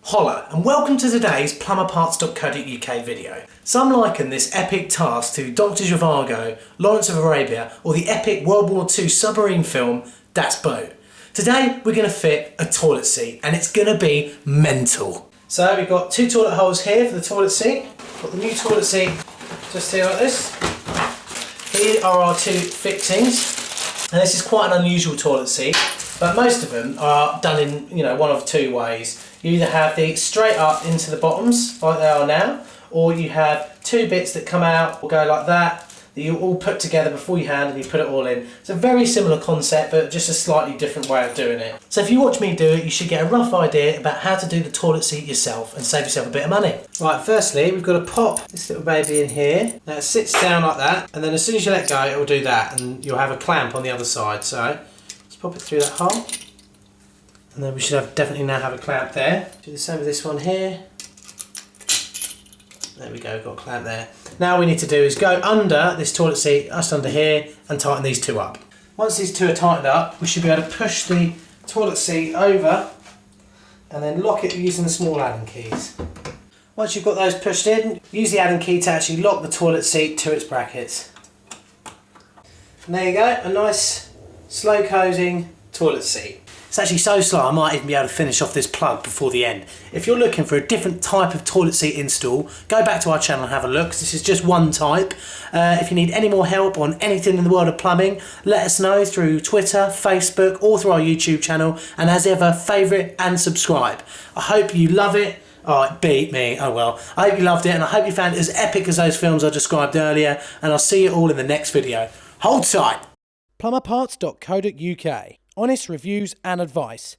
Holla and welcome to today's plumberparts.co.uk video. Some liken this epic task to Dr. Zhivago, Lawrence of Arabia or the epic World War II submarine film Das Boot. Today we're going to fit a toilet seat and it's going to be mental. So we've got two toilet holes here for the toilet seat. Got the new toilet seat just here like this. Here are our two fixings, and this is quite an unusual toilet seat, but most of them are done in one of two ways. You either have the straight up into the bottoms like they are now, or you have two bits that come out or go like that you all put together before you hand and you put it all in. It's a very similar concept but just a slightly different way of doing it. So if you watch me do it, you should get a rough idea about how to do the toilet seat yourself and save yourself a bit of money. Right, firstly we've got to pop this little baby in here. Now it sits down like that, and then as soon as you let go it will do that, and you'll have a clamp on the other side. So let's pop it through that hole, and then we should definitely now have a clamp there. Do the same with this one here. There we go, got a clamp there. Now all we need to do is go under this toilet seat, just under here, and tighten these two up. Once these two are tightened up, we should be able to push the toilet seat over and then lock it using the small Allen keys. Once you've got those pushed in, use the Allen key to actually lock the toilet seat to its brackets. And there you go, a nice slow closing toilet seat. It's actually so slow I might even be able to finish off this plug before the end. If you're looking for a different type of toilet seat install, go back to our channel and have a look, because this is just one type. If you need any more help on anything in the world of plumbing, let us know through Twitter, Facebook, or through our YouTube channel, and as ever, favourite and subscribe. I hope you love it. Oh, it beat me. Oh well. I hope you loved it, and I hope you found it as epic as those films I described earlier, and I'll see you all in the next video. Hold tight. plumberparts.co.uk. Honest reviews and advice.